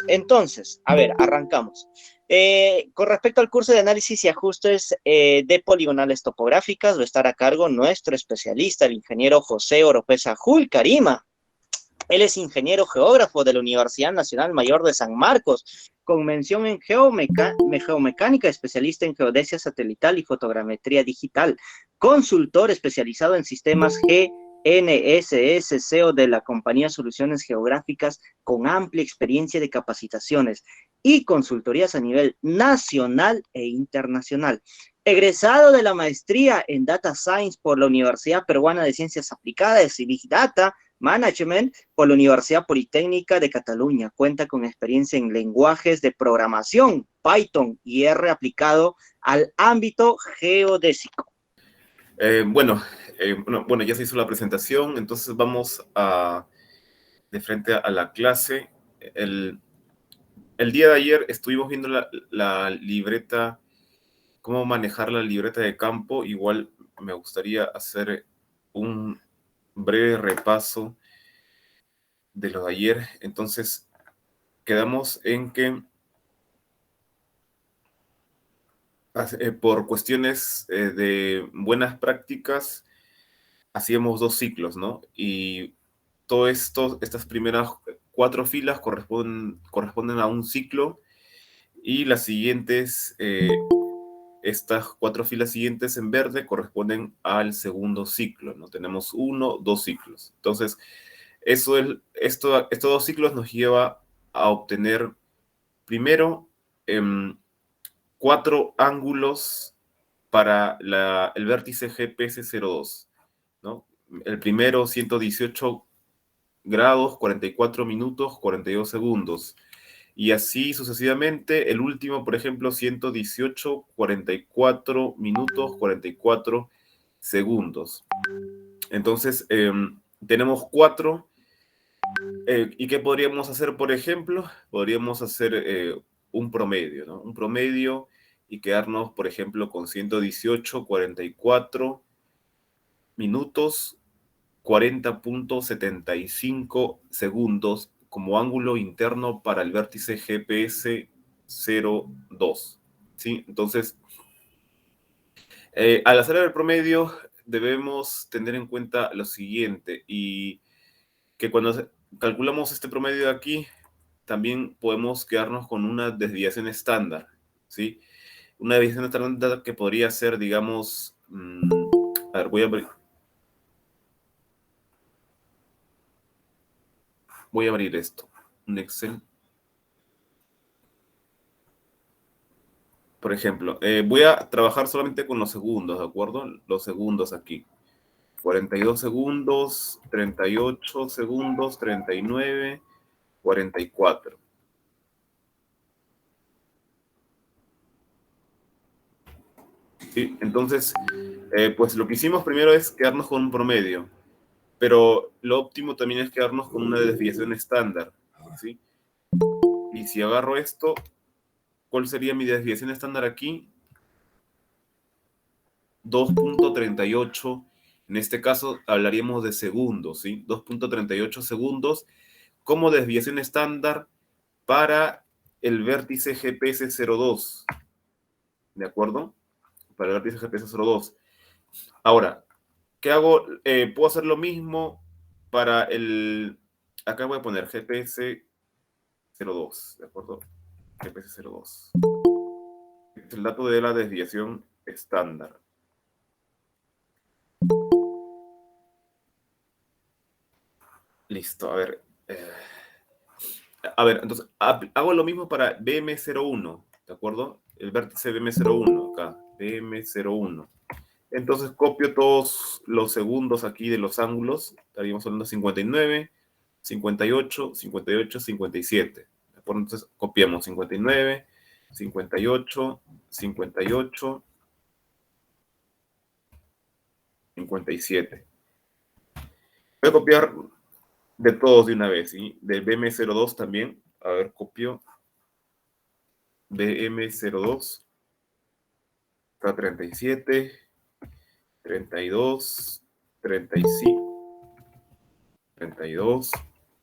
Entonces, a ver, arrancamos. Con respecto al curso de análisis y ajustes de poligonales topográficas, va a estar a cargo nuestro especialista, el ingeniero José Oropesa Jul Karima. Él es ingeniero geógrafo de la Universidad Nacional Mayor de San Marcos, con mención en geomecánica, especialista en geodesia satelital y fotogrametría digital, consultor especializado en sistemas GNSS, CEO de la compañía Soluciones Geográficas, con amplia experiencia de capacitaciones y consultorías a nivel nacional e internacional. Egresado de la maestría en Data Science por la Universidad Peruana de Ciencias Aplicadas y Big Data Management por la Universidad Politécnica de Cataluña. Cuenta con experiencia en lenguajes de programación, Python y R aplicado al ámbito geodésico. Bueno, ya se hizo la presentación, entonces vamos de frente a la clase. El día de ayer estuvimos viendo la libreta, cómo manejar la libreta de campo. Igual me gustaría hacer un breve repaso de lo de ayer. Entonces, quedamos en que por cuestiones de buenas prácticas, hacíamos 2 ciclos, ¿no? Y todo esto, estas primeras 4 filas corresponden a un ciclo, y las siguientes, estas 4 filas siguientes en verde corresponden al segundo ciclo, ¿no? Tenemos 1, 2 ciclos. Entonces, estos 2 ciclos nos lleva a obtener primero 4 ángulos para el vértice GPS02, ¿no? El primero, 118 grados, 44 minutos, 42 segundos. Y así sucesivamente. El último, por ejemplo, 118, 44 minutos, 44 segundos. Entonces, tenemos 4. ¿Y qué podríamos hacer, por ejemplo? Podríamos hacer un promedio, ¿no? Un promedio y quedarnos, por ejemplo, con 118, 44 minutos, 40.75 segundos como ángulo interno para el vértice GPS 02. ¿Sí? Entonces, al hacer el promedio, debemos tener en cuenta lo siguiente, y que cuando calculamos este promedio de aquí, también podemos quedarnos con una desviación estándar, ¿sí? Una desviación estándar que podría ser, digamos, a ver, voy a abrir esto, un Excel. Por ejemplo, voy a trabajar solamente con los segundos, ¿de acuerdo? Los segundos aquí. 42 segundos, 38 segundos, 39, 44. ¿Sí? Entonces, pues lo que hicimos primero es quedarnos con un promedio, pero lo óptimo también es quedarnos con una desviación estándar, ¿sí? Y si agarro esto, ¿cuál sería mi desviación estándar aquí? 2.38. En este caso hablaríamos de segundos, ¿sí? 2.38 segundos como desviación estándar para el vértice GPS 02. ¿De acuerdo? Para el vértice GPS 02. Ahora, ¿qué hago? Puedo hacer lo mismo para el... Acá voy a poner GPS 02, ¿de acuerdo? GPS 02. Este es el dato de la desviación estándar. Listo, a ver. Entonces, hago lo mismo para BM01, ¿de acuerdo? El vértice BM01, acá, BM01. Entonces copio todos los segundos aquí de los ángulos. Estaríamos hablando de 59, 58, 58, 57. Entonces copiamos 59, 58, 58, 57. Voy a copiar de todos de una vez, ¿sí? Del BM02 también. A ver, copio BM02. Está 37, 32, 35, 32,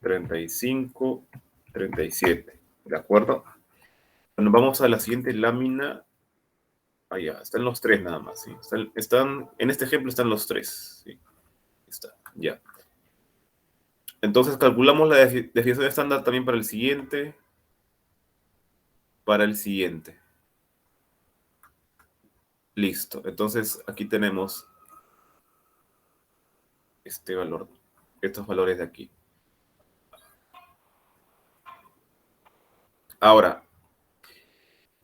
35, 37. ¿De acuerdo? Bueno, vamos a la siguiente lámina. Ah, ya, están los tres nada más, ¿sí? En este ejemplo están los tres, ¿sí? Está, ya. Entonces calculamos la desviación estándar también para el siguiente. Para el siguiente. Listo. Entonces aquí tenemos este valor, estos valores de aquí. Ahora,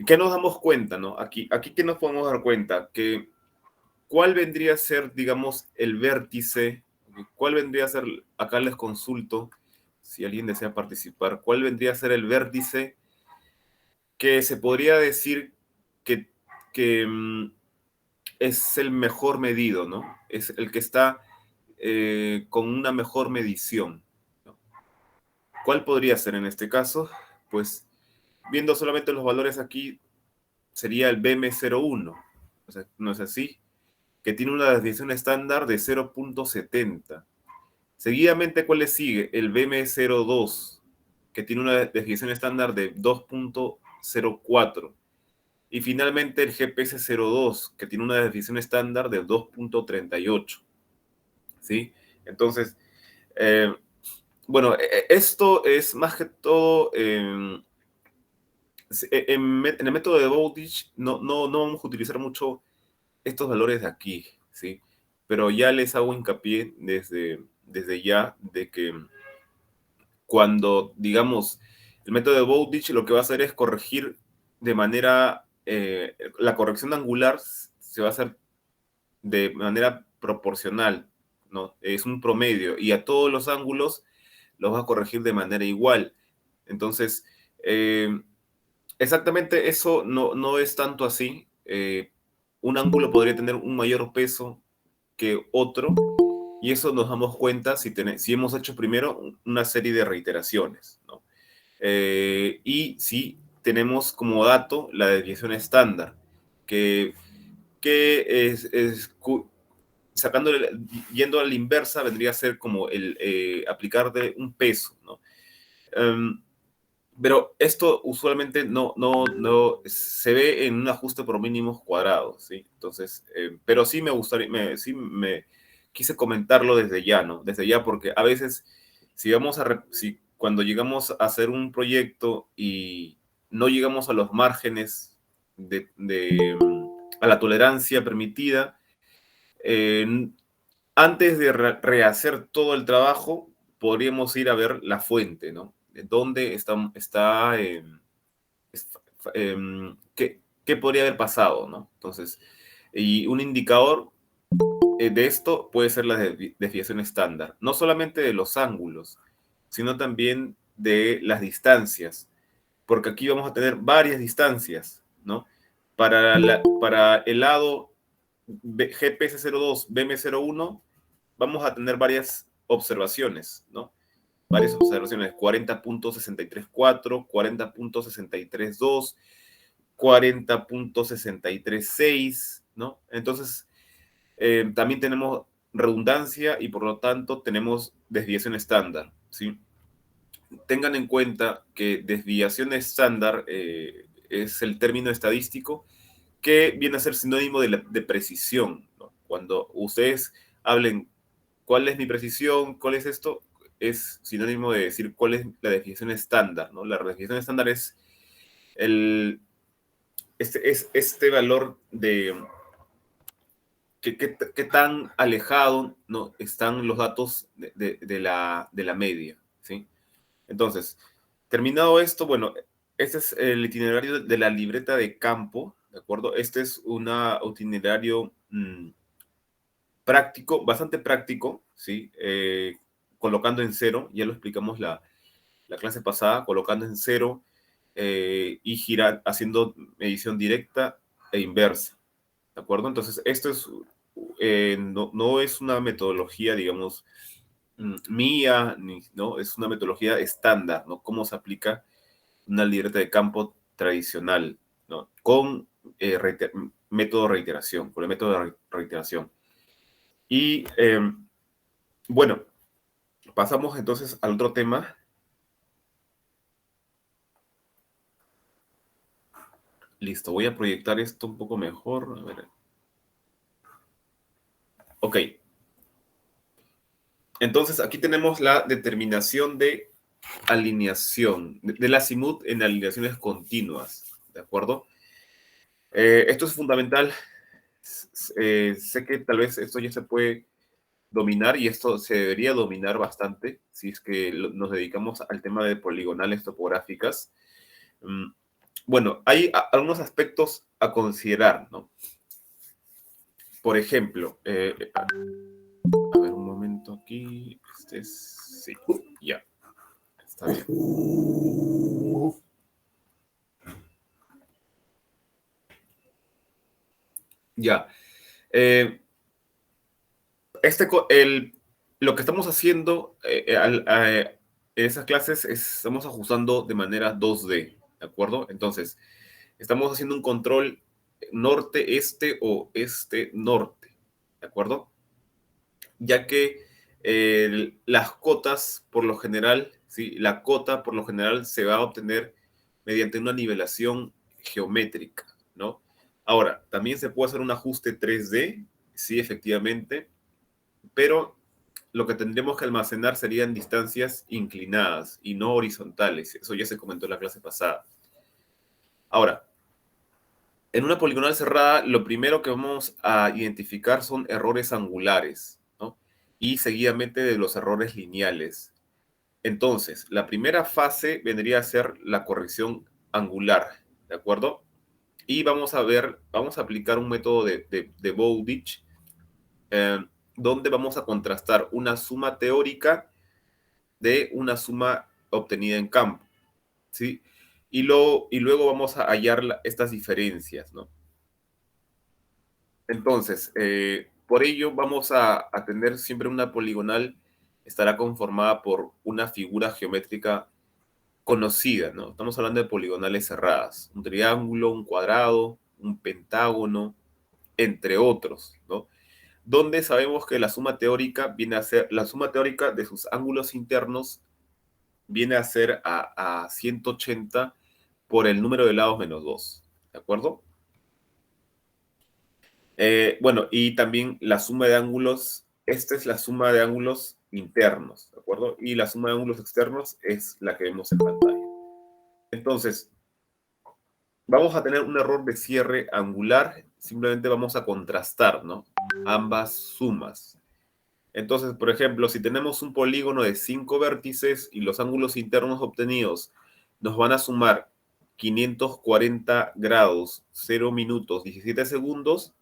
¿qué nos damos cuenta, no? Aquí ¿qué nos podemos dar cuenta? Que ¿cuál vendría a ser, digamos, el vértice? ¿Cuál vendría a ser, acá les consulto, si alguien desea participar, cuál vendría a ser el vértice que se podría decir que, que es el mejor medido, ¿no? Es el que está con una mejor medición, ¿no? ¿Cuál podría ser en este caso? Pues viendo solamente los valores aquí, sería el BM01, o sea, ¿no es así? Que tiene una desviación estándar de 0.70. Seguidamente, ¿cuál le sigue? El BM02, que tiene una desviación estándar de 2.04. Y finalmente el GPS02, que tiene una desviación estándar de 2.38. ¿Sí? Entonces, eh, bueno, esto es más que todo en el método de Bowditch no vamos a utilizar mucho estos valores de aquí, ¿sí? Pero ya les hago hincapié desde ya de que cuando, digamos, el método de Bowditch lo que va a hacer es corregir de manera, la corrección angular se va a hacer de manera proporcional, ¿no? Es un promedio y a todos los ángulos los va a corregir de manera igual. Entonces, exactamente eso no es tanto así. Un ángulo podría tener un mayor peso que otro y eso nos damos cuenta si hemos hecho primero una serie de reiteraciones, ¿no? Y si tenemos como dato la desviación estándar, que, que sacándole, yendo a la inversa, vendría a ser como el aplicar de un peso, ¿no? Um, pero esto usualmente no se ve en un ajuste por mínimos cuadrados, ¿sí? Entonces, pero sí me gustaría, sí me quise comentarlo desde ya, ¿no? Desde ya, porque a veces, si cuando llegamos a hacer un proyecto y no llegamos a los márgenes a la tolerancia permitida, eh, antes de rehacer todo el trabajo, podríamos ir a ver la fuente, ¿no? De dónde qué podría haber pasado, ¿no? Entonces, y un indicador de esto puede ser la desviación estándar, no solamente de los ángulos, sino también de las distancias, porque aquí vamos a tener varias distancias, ¿no? Para el lado GPS02, BM01, vamos a tener varias observaciones, ¿no? Varias observaciones, 40.634, 40.632, 40.636, ¿no? Entonces, también tenemos redundancia y por lo tanto tenemos desviación estándar, ¿sí? Tengan en cuenta que desviación estándar es el término estadístico que viene a ser sinónimo de precisión, ¿no? Cuando ustedes hablen cuál es mi precisión, cuál es esto, es sinónimo de decir cuál es la definición estándar, ¿no? La definición estándar es este valor de qué tan alejado, ¿no? están los datos de la media, ¿sí? Entonces, terminado esto, bueno, este es el itinerario de la libreta de campo, ¿de acuerdo? Este es un itinerario práctico, bastante práctico, ¿sí? Colocando en cero, ya lo explicamos la clase pasada, colocando en cero y haciendo medición directa e inversa, ¿de acuerdo? Entonces, esto es, no es una metodología, digamos, mía, ¿no? Es una metodología estándar, ¿no? Cómo se aplica una libreta de campo tradicional, ¿no? Con método reiteración, con el método de reiteración. Y bueno, pasamos entonces al otro tema. Listo, voy a proyectar esto un poco mejor. A ver. Ok. Entonces, aquí tenemos la determinación de alineación, del azimut en alineaciones continuas, ¿de acuerdo? Esto es fundamental. Sé que tal vez esto ya se puede dominar y esto se debería dominar bastante si es que nos dedicamos al tema de poligonales topográficas. Bueno, hay algunos aspectos a considerar, ¿no? Por ejemplo, a ver un momento aquí. Sí, ya, está bien. Ya. Eh, lo que estamos haciendo en esas clases estamos ajustando de manera 2D, ¿de acuerdo? Entonces, estamos haciendo un control norte-este o este-norte, ¿de acuerdo? Ya que las cotas, por lo general, ¿sí? La cota, por lo general, se va a obtener mediante una nivelación geométrica, ¿no? Ahora, también se puede hacer un ajuste 3D, sí, efectivamente, pero lo que tendríamos que almacenar serían distancias inclinadas y no horizontales. Eso ya se comentó en la clase pasada. Ahora, en una poligonal cerrada, lo primero que vamos a identificar son errores angulares, ¿no? Y seguidamente de los errores lineales. Entonces, la primera fase vendría a ser la corrección angular, ¿de acuerdo? Y vamos a aplicar un método de Bowditch, eh, donde vamos a contrastar una suma teórica de una suma obtenida en campo, ¿sí? Y luego vamos a hallar estas diferencias, ¿no? Entonces, por ello vamos a tener siempre una poligonal, estará conformada por una figura geométrica conocida, ¿no? Estamos hablando de poligonales cerradas, un triángulo, un cuadrado, un pentágono, entre otros, ¿no? Donde sabemos que la suma teórica viene a ser, la suma teórica de sus ángulos internos viene a ser a 180 por el número de lados menos 2, ¿de acuerdo? Bueno, y también la suma de ángulos, esta es la suma de ángulos internos, ¿de acuerdo? Y la suma de ángulos externos es la que vemos en pantalla. Entonces, vamos a tener un error de cierre angular, simplemente vamos a contrastar, ¿no? Ambas sumas. Entonces, por ejemplo, si tenemos un polígono de 5 vértices y los ángulos internos obtenidos nos van a sumar 540 grados, 0 minutos, 17 segundos,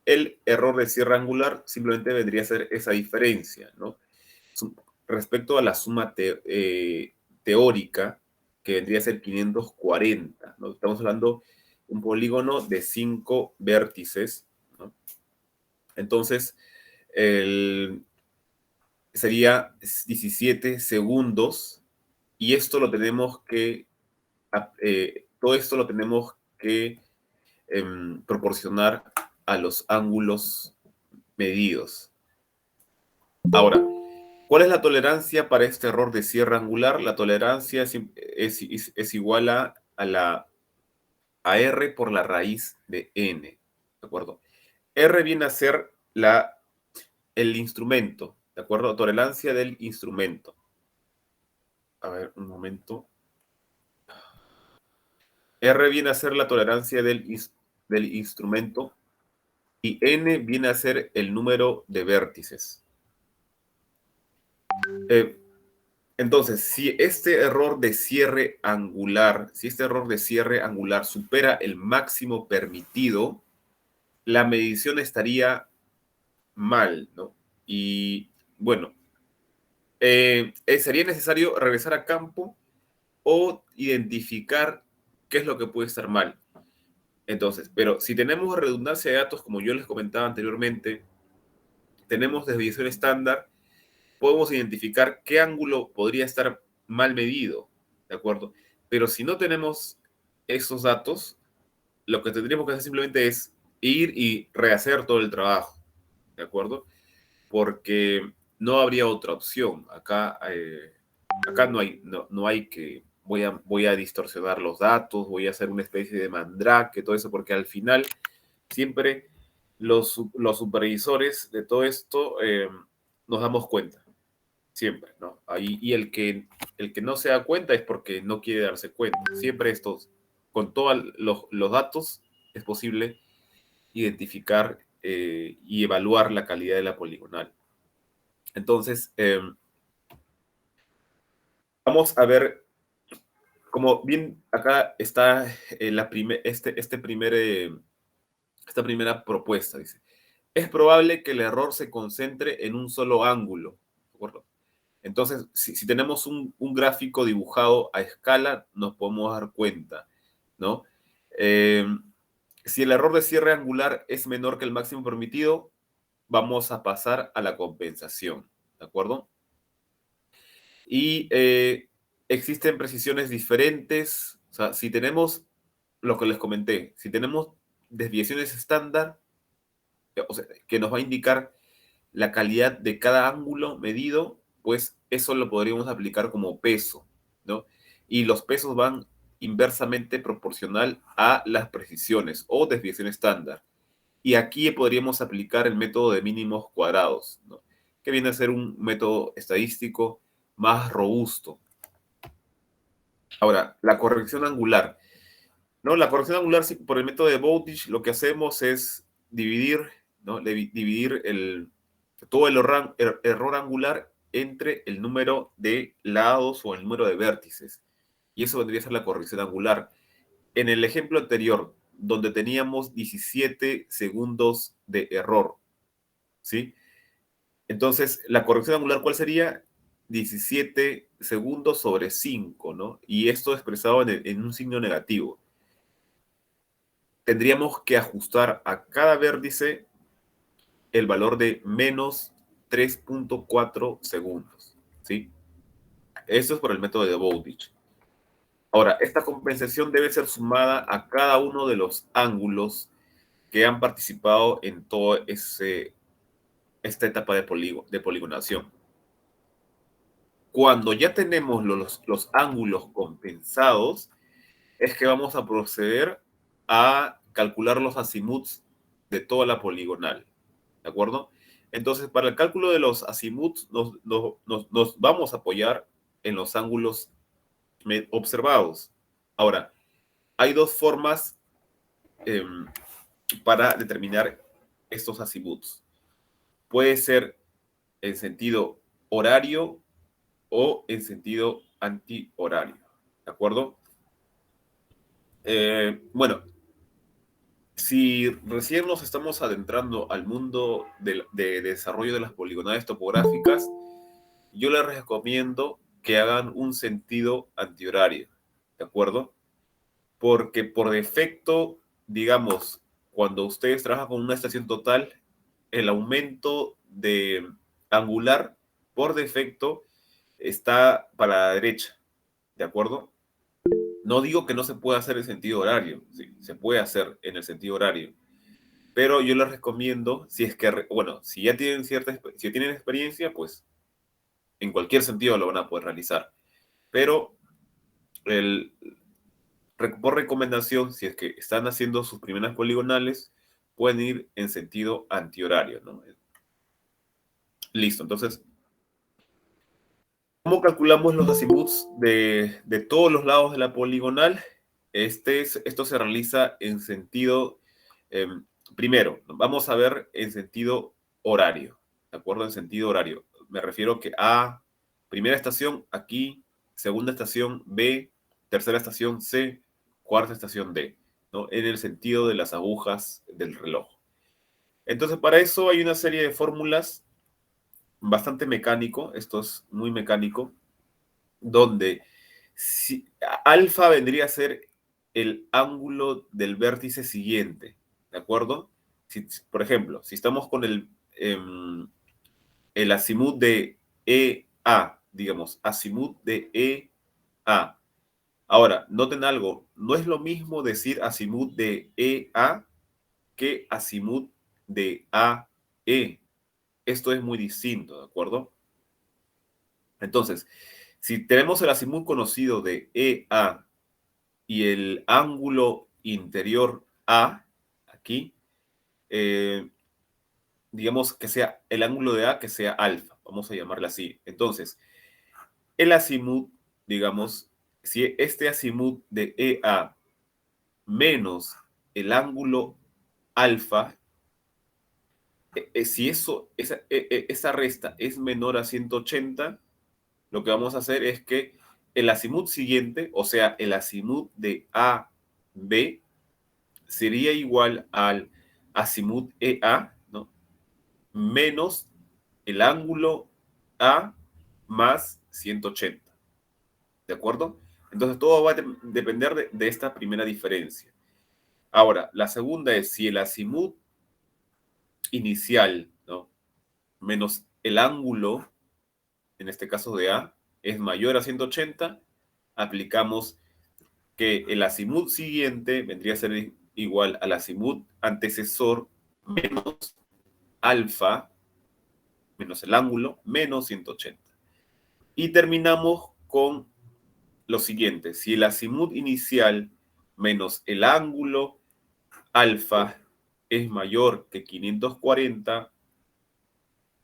el error de cierre angular simplemente vendría a ser esa diferencia, ¿no? Respecto a la suma teórica, que vendría a ser 540, ¿no? Estamos hablando de un polígono de 5 vértices, ¿no? Entonces, sería 17 segundos y esto lo tenemos que, todo esto lo tenemos que proporcionar a los ángulos medidos. Ahora, ¿cuál es la tolerancia para este error de cierre angular? La tolerancia es igual a R por la raíz de N, ¿de acuerdo? R viene a ser el instrumento, ¿de acuerdo? Tolerancia del instrumento. A ver, un momento. R viene a ser la tolerancia del instrumento y N viene a ser el número de vértices. Entonces, si este error de cierre angular, supera el máximo permitido, la medición estaría mal, ¿no? Y bueno, sería necesario regresar a campo o identificar qué es lo que puede estar mal. Entonces, pero si tenemos redundancia de datos, como yo les comentaba anteriormente, tenemos desviación estándar, podemos identificar qué ángulo podría estar mal medido, ¿de acuerdo? Pero si no tenemos esos datos, lo que tendríamos que hacer simplemente es ir y rehacer todo el trabajo, ¿de acuerdo? Porque no habría otra opción. Acá no hay que voy a distorsionar los datos, voy a hacer una especie de mandrake, todo eso, porque al final siempre los supervisores de todo esto nos damos cuenta, siempre, ¿no? Ahí, y el que no se da cuenta es porque no quiere darse cuenta. Siempre estos, con todos los datos, es posible identificar y evaluar la calidad de la poligonal. Entonces, vamos a ver, como bien acá está esta primera propuesta, dice. Es probable que el error se concentre en un solo ángulo, ¿de acuerdo? Entonces, si tenemos un gráfico dibujado a escala, nos podemos dar cuenta, ¿no? Eh, si el error de cierre angular es menor que el máximo permitido, vamos a pasar a la compensación, ¿de acuerdo? Y existen precisiones diferentes. O sea, si tenemos lo que les comenté, si tenemos desviaciones estándar, o sea, que nos va a indicar la calidad de cada ángulo medido, pues eso lo podríamos aplicar como peso, ¿no? Y los pesos van inversamente proporcional a las precisiones o desviación estándar. Y aquí podríamos aplicar el método de mínimos cuadrados, ¿no? Que viene a ser un método estadístico más robusto. Ahora, la corrección angular. ¿No? La corrección angular, por el método de Bowditch, lo que hacemos es dividir, ¿no? Dividir todo el error angular entre el número de lados o el número de vértices. Y eso vendría a ser la corrección angular. En el ejemplo anterior, donde teníamos 17 segundos de error, ¿sí? Entonces, la corrección angular, ¿cuál sería? 17 segundos sobre 5, ¿no? Y esto expresado en un signo negativo. Tendríamos que ajustar a cada vértice el valor de menos 3.4 segundos, ¿sí? Esto es por el método de Bowditch. Ahora, esta compensación debe ser sumada a cada uno de los ángulos que han participado en toda esta etapa de poligonación. Cuando ya tenemos los ángulos compensados, es que vamos a proceder a calcular los azimuths de toda la poligonal. ¿De acuerdo? Entonces, para el cálculo de los azimuths, nos vamos a apoyar en los ángulos observados. Ahora, hay dos formas eh, para determinar estos azimuths. Puede ser en sentido horario o en sentido antihorario. ¿De acuerdo? Bueno, si recién nos estamos adentrando al mundo de desarrollo de las poligonales topográficas, yo les recomiendo que hagan un sentido antihorario, ¿de acuerdo? Porque por defecto, digamos, cuando ustedes trabajan con una estación total, el aumento de angular por defecto está para la derecha, ¿de acuerdo? No digo que no se pueda hacer en sentido horario, sí, se puede hacer en el sentido horario, pero yo les recomiendo, si es que, bueno, si ya tienen si tienen experiencia, pues en cualquier sentido lo van a poder realizar. Pero el, por recomendación, si es que están haciendo sus primeras poligonales, pueden ir en sentido antihorario, ¿no? Listo, entonces, ¿cómo calculamos los azimuths de todos los lados de la poligonal? Esto se realiza en sentido, eh, primero, vamos a ver en sentido horario, ¿de acuerdo? En sentido horario. Me refiero que A, primera estación aquí, segunda estación B, tercera estación C, cuarta estación D, ¿no? En el sentido de las agujas del reloj. Entonces, para eso hay una serie de fórmulas bastante mecánico, esto es muy mecánico, donde alfa vendría a ser el ángulo del vértice siguiente, ¿de acuerdo? Por ejemplo, si estamos con el azimut de EA, digamos, azimut de EA. Ahora, noten algo, no es lo mismo decir azimut de EA que azimut de AE. Esto es muy distinto, ¿de acuerdo? Entonces, Si tenemos el azimut conocido de EA y el ángulo interior A, aquí, digamos que sea el ángulo de A que sea alfa, vamos a llamarla así. Entonces, el azimut, digamos, si este azimut de EA menos el ángulo alfa, si esa resta es menor a 180, lo que vamos a hacer es que el azimut siguiente, o sea, el azimut de AB, sería igual al azimut EA, ¿no? Menos el ángulo A más 180. ¿De acuerdo? Entonces todo va a depender de esta primera diferencia. Ahora, la segunda es si el azimut inicial, ¿no? Menos el ángulo, en este caso de A, es mayor a 180, aplicamos que el azimut siguiente vendría a ser igual al azimut antecesor menos alfa, menos el ángulo, menos 180. Y terminamos con lo siguiente. Si el azimut inicial menos el ángulo alfa es mayor que 540,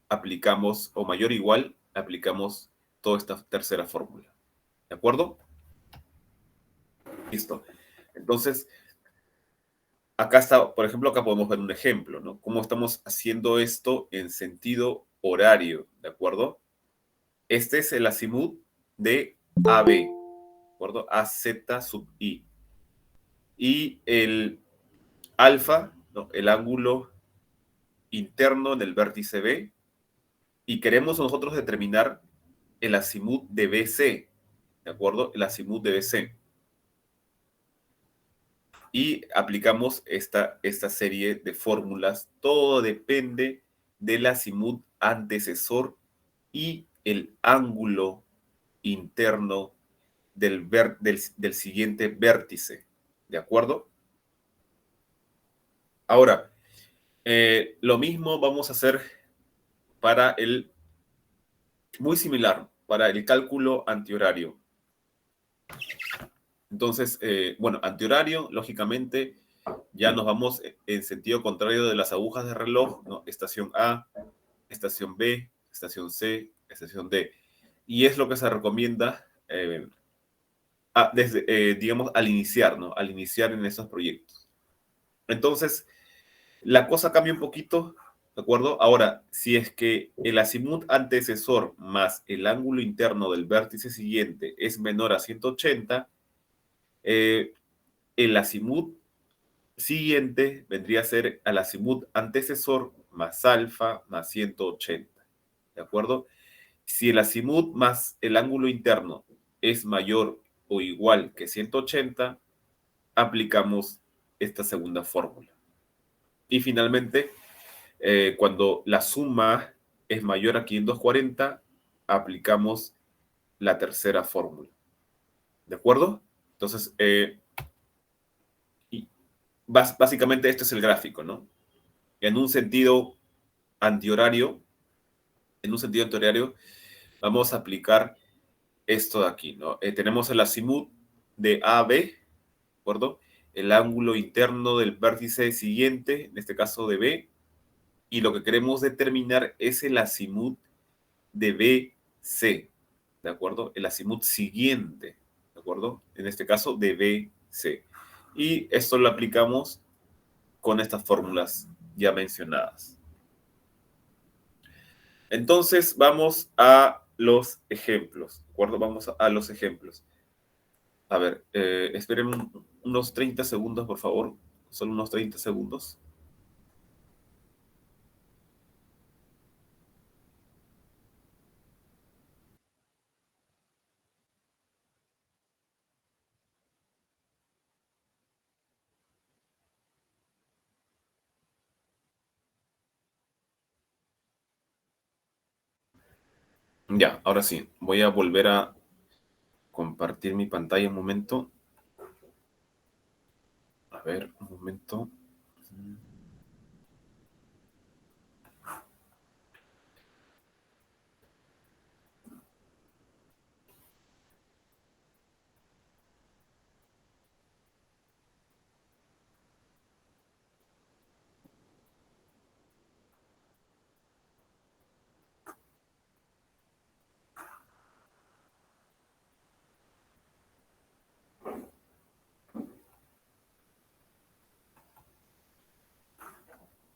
aplicamos, o mayor o igual, aplicamos toda esta tercera fórmula. ¿De acuerdo? Listo. Entonces, acá está, por ejemplo, acá podemos ver un ejemplo, ¿no? Cómo estamos haciendo esto en sentido horario, ¿de acuerdo? Este es el azimut de AB, ¿de acuerdo? AZ sub I. Y el alfa, ¿no? El ángulo interno en el vértice B. Y queremos nosotros determinar el azimut de BC, ¿de acuerdo? El azimut de BC. Y aplicamos esta serie de fórmulas. Todo depende del azimut antecesor y el ángulo interno del siguiente vértice. ¿De acuerdo? Ahora, lo mismo vamos a hacer para muy similar, para el cálculo antihorario. Entonces, bueno, antihorario, lógicamente, ya nos vamos en sentido contrario de las agujas de reloj, ¿no? Estación A, estación B, estación C, estación D. Y es lo que se recomienda desde, digamos, al iniciar, ¿no? Al iniciar en esos proyectos. Entonces, la cosa cambia un poquito, ¿de acuerdo? Ahora, si es que el azimut antecesor más el ángulo interno del vértice siguiente es menor a 180, el azimut siguiente vendría a ser al azimut antecesor más alfa más 180, ¿de acuerdo? Si el azimut más el ángulo interno es mayor o igual que 180, aplicamos esta segunda fórmula. Y finalmente, cuando la suma es mayor a 540, aplicamos la tercera fórmula. ¿De acuerdo? Entonces, básicamente este es el gráfico, ¿no? En un sentido antihorario, vamos a aplicar esto de aquí, ¿no? Tenemos el azimut de AB, ¿de acuerdo? El ángulo interno del vértice siguiente, en este caso de B, y lo que queremos determinar es el azimut de BC, ¿de acuerdo? El azimut siguiente, ¿de acuerdo? En este caso de BC. Y esto lo aplicamos con estas fórmulas ya mencionadas. Entonces vamos a los ejemplos, ¿de acuerdo? Vamos a los ejemplos. A ver, esperen unos 30 segundos, por favor. Solo unos 30 segundos. Ya, ahora sí. Voy a volver a compartir mi pantalla un momento. A ver, un momento.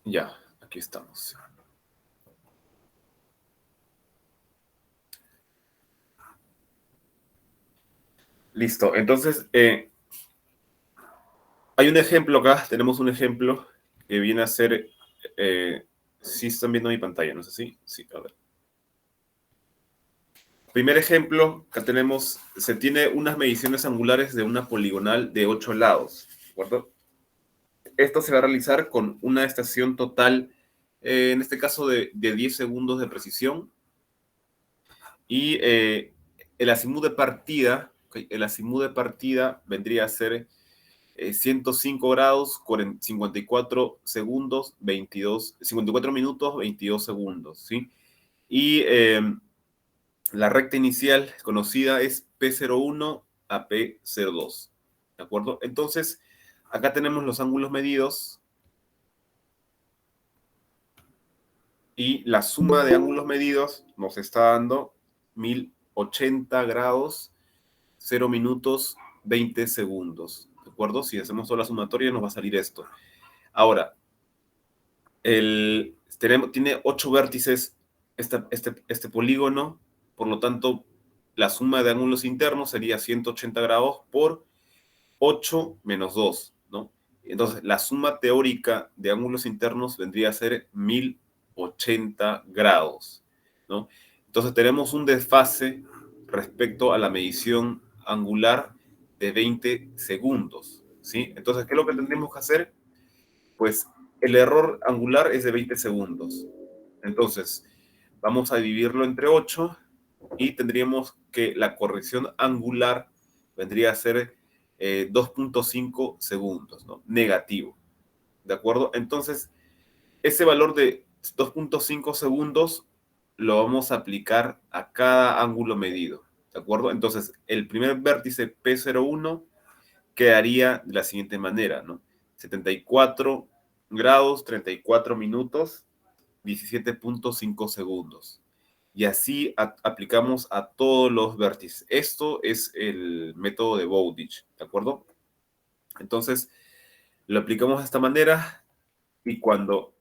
Ya, aquí estamos. Listo, entonces hay un ejemplo acá, tenemos un ejemplo que viene a ser, si están viendo mi pantalla, ¿no es así? Sí, a ver. Primer ejemplo, acá tenemos, se tiene unas mediciones angulares de una poligonal de 8 lados, ¿de acuerdo? Esto se va a realizar con una estación total, en este caso de 10 segundos de precisión, y el azimut de partida, ¿ok? El azimut de partida vendría a ser 105 grados, 54 segundos, 22, 54 minutos, 22 segundos, ¿sí? Y la recta inicial conocida es P01 a P02, ¿de acuerdo? Entonces, acá tenemos los ángulos medidos y la suma de ángulos medidos nos está dando 1080 grados, 0 minutos, 20 segundos, ¿de acuerdo? Si hacemos toda la sumatoria nos va a salir esto. Ahora, tiene 8 vértices este polígono, por lo tanto, la suma de ángulos internos sería 180 grados por 8 menos 2, ¿no? Entonces, la suma teórica de ángulos internos vendría a ser 1080 grados, ¿no? Entonces, tenemos un desfase respecto a la medición angular de 20 segundos, ¿sí? Entonces, ¿qué es lo que tendríamos que hacer? Pues el error angular es de 20 segundos. Entonces, vamos a dividirlo entre 8 y tendríamos que la corrección angular vendría a ser 2.5 segundos, ¿no? Negativo. ¿De acuerdo? Entonces, ese valor de 2.5 segundos lo vamos a aplicar a cada ángulo medido. ¿De acuerdo? Entonces, el primer vértice P01 quedaría de la siguiente manera, ¿no? 74 grados, 34 minutos, 17.5 segundos. Y así aplicamos a todos los vértices. Esto es el método de Bowditch, ¿de acuerdo? Entonces, lo aplicamos de esta manera y cuando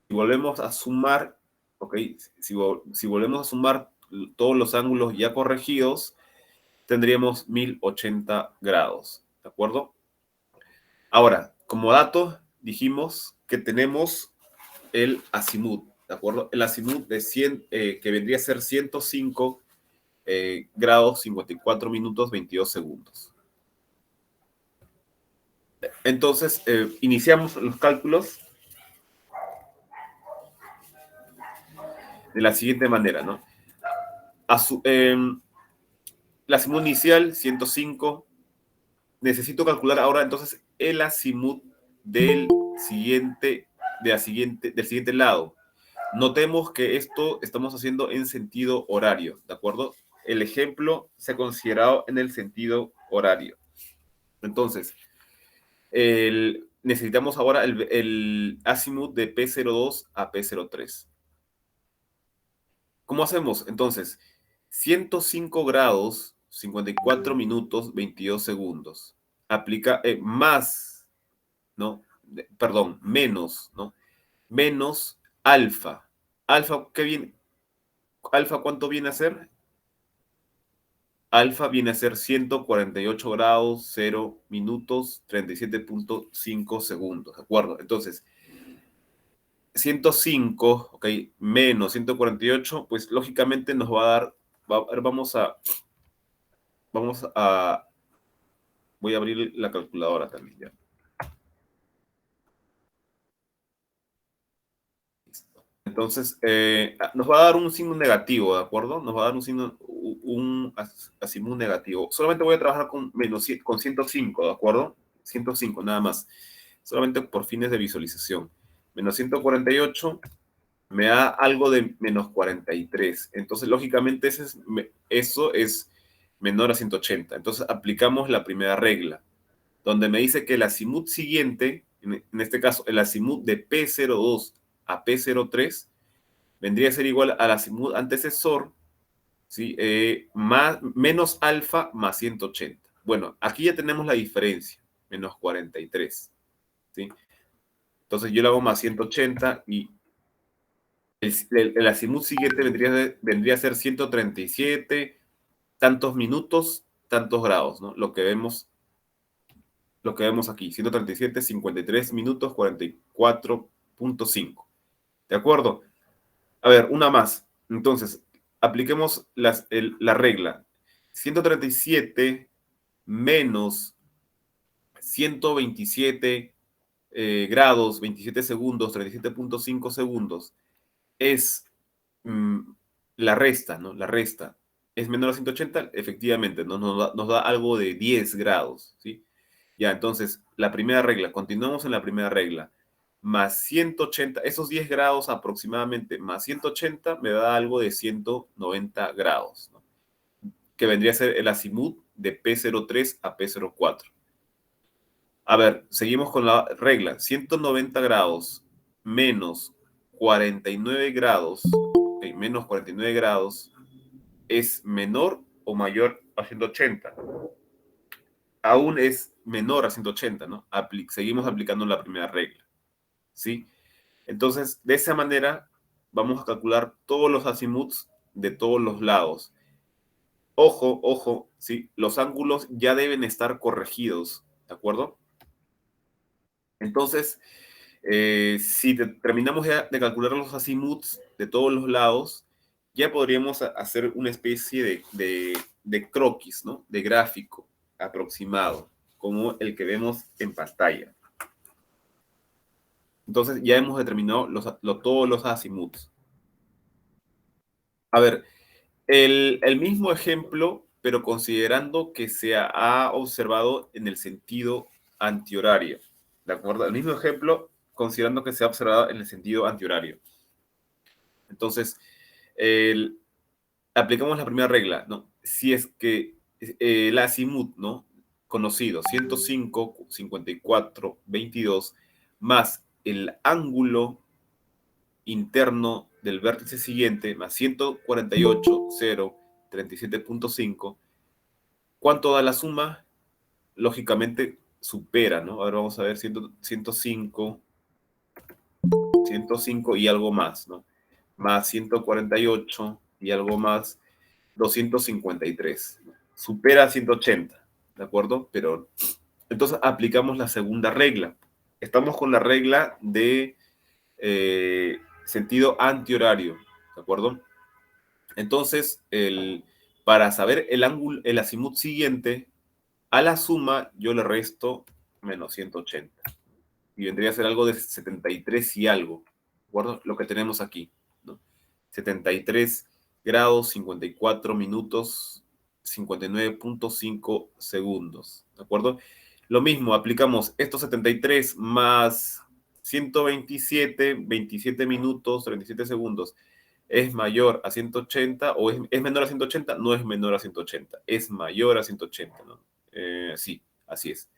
volvemos a sumar, ¿ok? Si volvemos a sumar todos los ángulos ya corregidos, tendríamos 1080 grados, ¿de acuerdo? Ahora, como dato, dijimos que tenemos el azimut, ¿de acuerdo? El azimut de 100, que vendría a ser 105 grados, 54 minutos, 22 segundos. Entonces, iniciamos los cálculos de la siguiente manera, ¿no? El azimut inicial, 105. Necesito calcular ahora entonces el azimut del siguiente lado. Notemos que esto estamos haciendo en sentido horario, ¿de acuerdo? El ejemplo se ha considerado en el sentido horario. Entonces, necesitamos ahora el azimut de P02 a P03. ¿Cómo hacemos? Entonces, 105 grados, 54 minutos, 22 segundos. Aplica más, ¿no? Perdón, menos, ¿no? Menos alfa. Alfa, ¿qué viene? Alfa, ¿cuánto viene a ser? Alfa viene a ser 148 grados, 0 minutos, 37.5 segundos, ¿de acuerdo? Entonces, 105, ok, menos 148, pues lógicamente nos va a dar, voy a abrir la calculadora también, ¿ya? Entonces, nos va a dar un signo negativo, ¿de acuerdo? Nos va a dar un signo, azimut negativo. Solamente voy a trabajar con, con 105, ¿de acuerdo? 105, nada más. Solamente por fines de visualización. Menos 148 me da algo de menos 43. Entonces, lógicamente, eso es menor a 180. Entonces, aplicamos la primera regla, donde me dice que el azimut siguiente, en este caso, el azimut de P02 a P03, vendría a ser igual al azimut antecesor, ¿sí? Menos alfa más 180. Bueno, aquí ya tenemos la diferencia, menos 43, ¿sí? Entonces yo lo hago más 180 y el azimut siguiente vendría a ser 137, tantos minutos, tantos grados, ¿no? Lo que vemos aquí, 137, 53 minutos, 44.5. ¿De acuerdo? A ver, una más. Entonces, apliquemos la regla. 137 menos 127 grados, 27 segundos, 37.5 segundos, es mm, la resta, ¿no? La resta. ¿Es menor a 180? Efectivamente, ¿no? Nos da algo de 10 grados, ¿sí? Ya, entonces, la primera regla, continuamos en la primera regla. Más 180, esos 10 grados aproximadamente, más 180 me da algo de 190 grados, ¿no? Que vendría a ser el azimut de P03 a P04. A ver, seguimos con la regla. 190 grados menos 49 grados, menos 49 grados, es menor o mayor a 180. Aún es menor a 180, ¿no? Seguimos aplicando la primera regla, ¿sí? Entonces, de esa manera, vamos a calcular todos los azimuts de todos los lados. Ojo, ojo, ¿sí? Los ángulos ya deben estar corregidos, ¿de acuerdo? Entonces, si terminamos ya de calcular los azimuts de todos los lados, ya podríamos hacer una especie de croquis, ¿no? De gráfico aproximado, como el que vemos en pantalla. Entonces ya hemos determinado todos los azimuts. A ver, el mismo ejemplo, pero considerando que se ha observado en el sentido antihorario. ¿De acuerdo? El mismo ejemplo, considerando que se ha observado en el sentido antihorario. Entonces, aplicamos la primera regla, ¿no? Si es que el azimut, ¿no? Conocido, 105, 54, 22, más el ángulo interno del vértice siguiente, más 148, 0, 37.5, ¿cuánto da la suma? Lógicamente supera, ¿no? Ahora vamos a ver 105, 105 y algo más, ¿no? Más 148 y algo más, 253. Supera 180, ¿de acuerdo? Pero entonces aplicamos la segunda regla. Estamos con la regla de sentido antihorario, ¿de acuerdo? Entonces, para saber el ángulo, el azimut siguiente, a la suma yo le resto menos 180. Y vendría a ser algo de 73 y algo, ¿de acuerdo? Lo que tenemos aquí, ¿no? 73 grados, 54 minutos, 59.5 segundos, ¿de acuerdo? Lo mismo, aplicamos estos 73 más 127, 27 minutos, 37 segundos. ¿Es mayor a 180 o es menor a 180? No es menor a 180, es mayor a 180, ¿no? Sí, así es.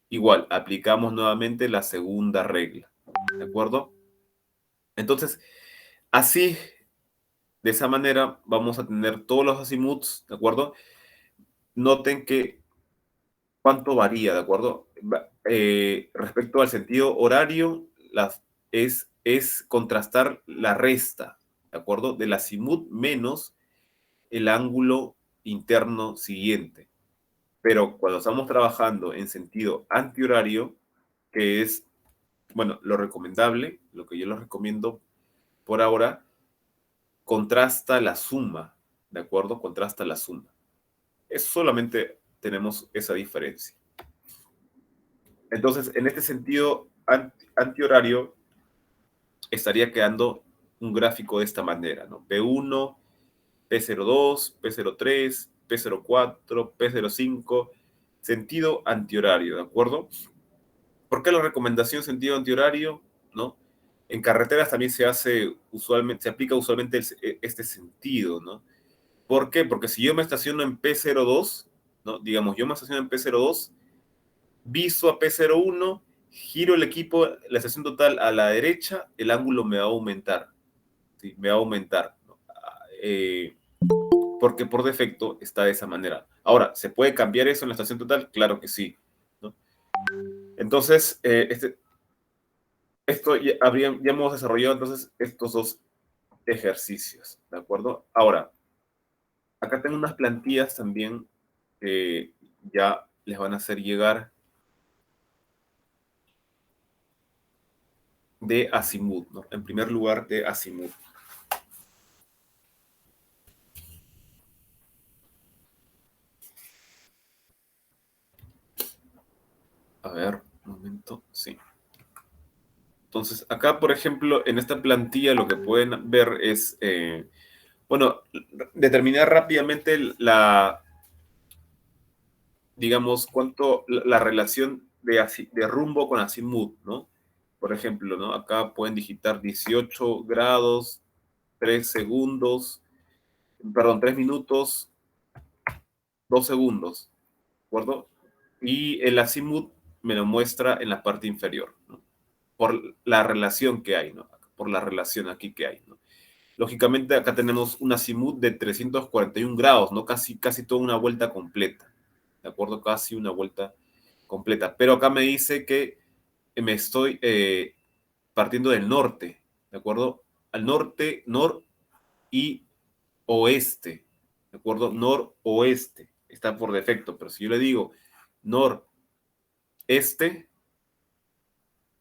Igual, aplicamos nuevamente la segunda regla, ¿de acuerdo? Entonces, así, de esa manera, vamos a tener todos los azimuts, ¿de acuerdo? Noten que cuánto varía, ¿de acuerdo? Respecto al sentido horario, es contrastar la resta, ¿de acuerdo? Del azimut menos el ángulo interno siguiente. Pero cuando estamos trabajando en sentido antihorario, que es, bueno, lo recomendable, lo que yo les recomiendo por ahora, contrasta la suma, ¿de acuerdo? Contrasta la suma. Es solamente tenemos esa diferencia. Entonces, en este sentido antihorario, estaría quedando un gráfico de esta manera, ¿no? P1, P02, P03, P04, P05, sentido antihorario, ¿de acuerdo? ¿Por qué la recomendación sentido antihorario? ¿No? En carreteras también se aplica usualmente este sentido, ¿no? ¿Por qué? Porque si yo me estaciono en P02, ¿no? Digamos, yo me estaciono en P02, viso a P01, giro el equipo, la estación total a la derecha, el ángulo me va a aumentar, ¿sí? Me va a aumentar, ¿no? Porque por defecto está de esa manera. Ahora, ¿se puede cambiar eso en la estación total? Claro que sí, ¿no? Entonces, Esto ya hemos desarrollado entonces estos dos ejercicios, ¿de acuerdo? Ahora, acá tengo unas plantillas también que ya les van a hacer llegar de Azimuth, ¿no? En primer lugar, de Azimuth. A ver, un momento, sí. Entonces, acá, por ejemplo, en esta plantilla lo que pueden ver es, bueno, determinar rápidamente digamos, la relación de rumbo con azimut, ¿no? Por ejemplo, ¿no? Acá pueden digitar 18 grados, 3 segundos, perdón, 3 minutos, 2 segundos, ¿de acuerdo? Y el azimut me lo muestra en la parte inferior, ¿no? Por la relación que hay, ¿no? Por la relación aquí que hay, ¿no? Lógicamente acá tenemos un azimut de 341 grados, ¿no? Casi toda una vuelta completa, ¿de acuerdo? Casi una vuelta completa. Pero acá me dice que me estoy partiendo del norte, ¿de acuerdo? Al norte, y oeste, ¿de acuerdo? Noroeste, está por defecto, pero si yo le digo noreste,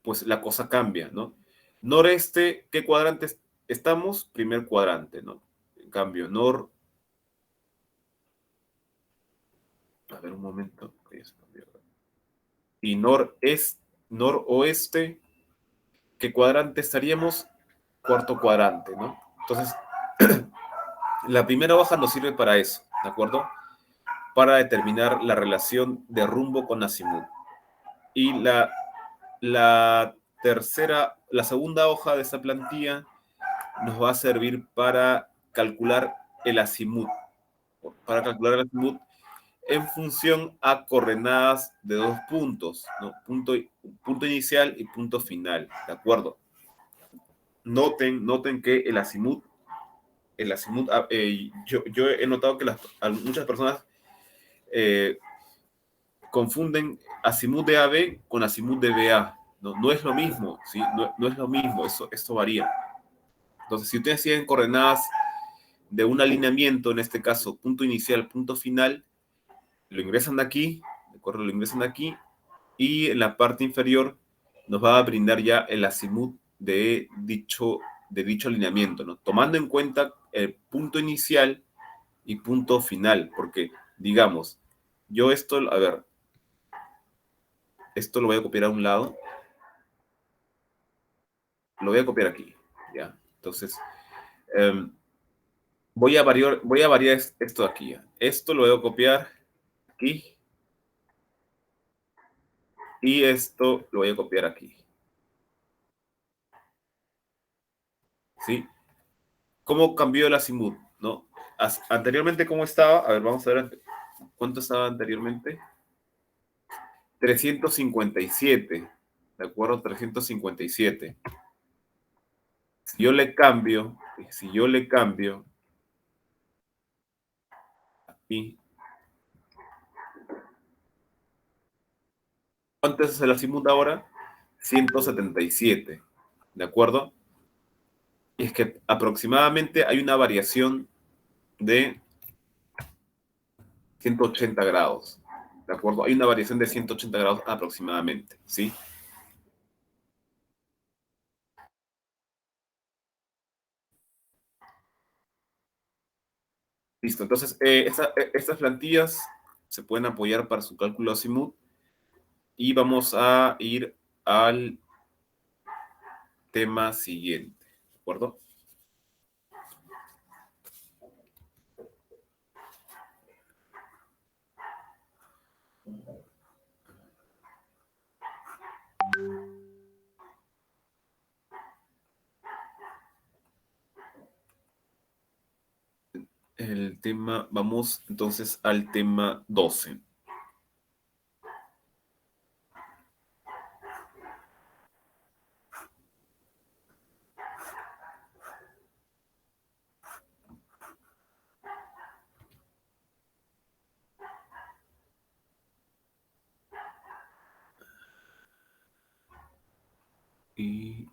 pues la cosa cambia, ¿no? Noreste, ¿qué cuadrante estamos? Primer cuadrante, ¿no? En cambio, a ver un momento, y noroeste, ¿qué cuadrante estaríamos? Cuarto cuadrante, ¿no? Entonces, la primera hoja nos sirve para eso, ¿de acuerdo? Para determinar la relación de rumbo con azimut. Y la segunda hoja de esta plantilla nos va a servir para calcular el azimut, en función a coordenadas de dos puntos, ¿no? Punto inicial y punto final, ¿de acuerdo? Noten que yo he notado que muchas personas eh, confunden azimut de AB con azimut de BA. No, no es lo mismo, ¿sí? No es lo mismo, esto varía. Entonces, si ustedes tienen coordenadas de un alineamiento, en este caso punto inicial, punto final, lo ingresan aquí, ¿de acuerdo? Lo ingresan aquí y en la parte inferior nos va a brindar ya el azimut de dicho alineamiento, ¿no? Tomando en cuenta el punto inicial y punto final, porque digamos, yo esto, a ver, esto lo voy a copiar a un lado, lo voy a copiar aquí, ¿ya? Entonces, voy a variar esto aquí, ¿ya? Esto lo voy a copiar aquí y esto lo voy a copiar aquí, ¿sí? ¿Cómo cambió el azimut, no? Anteriormente, ¿cómo estaba? A ver, vamos a ver cuánto estaba anteriormente. 357, ¿de acuerdo? 357. Si yo le cambio aquí, ¿cuánto es el azimut ahora? 177, ¿de acuerdo? Y es que aproximadamente hay una variación de 180 grados, ¿de acuerdo? Hay una variación de 180 grados aproximadamente, ¿sí? Listo, entonces estas plantillas se pueden apoyar para su cálculo azimut y vamos a ir al tema siguiente, ¿de acuerdo? Vamos entonces al tema 12. y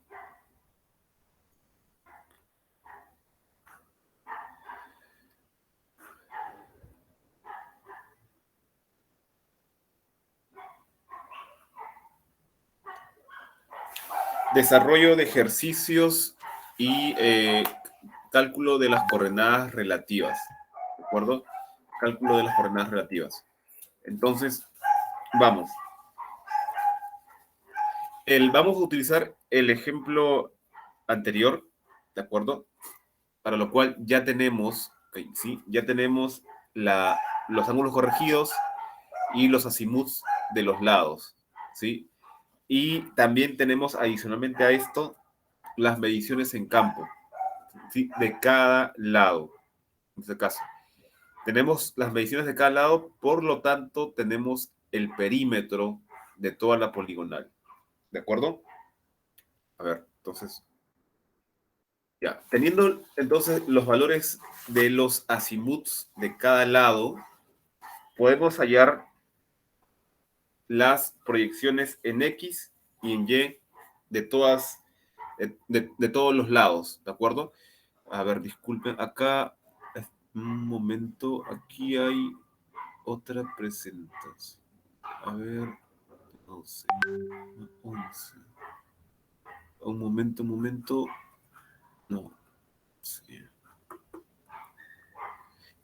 desarrollo de ejercicios y cálculo de las coordenadas relativas, ¿de acuerdo? Cálculo de las coordenadas relativas. Entonces, vamos. Vamos a utilizar el ejemplo anterior, ¿de acuerdo? Para lo cual ya tenemos, okay, ¿sí? Ya tenemos los ángulos corregidos y los azimuths de los lados, ¿sí? Y también tenemos adicionalmente a esto las mediciones en campo, ¿sí? De cada lado, en este caso. Tenemos las mediciones de cada lado, por lo tanto tenemos el perímetro de toda la poligonal, ¿de acuerdo? A ver, entonces, ya, teniendo entonces los valores de los azimuths de cada lado, podemos hallar las proyecciones en X y en Y de de todos los lados, ¿de acuerdo? A ver, disculpen, acá, un momento, aquí hay otra presentación. A ver, 12, 11. Un momento. No, sí.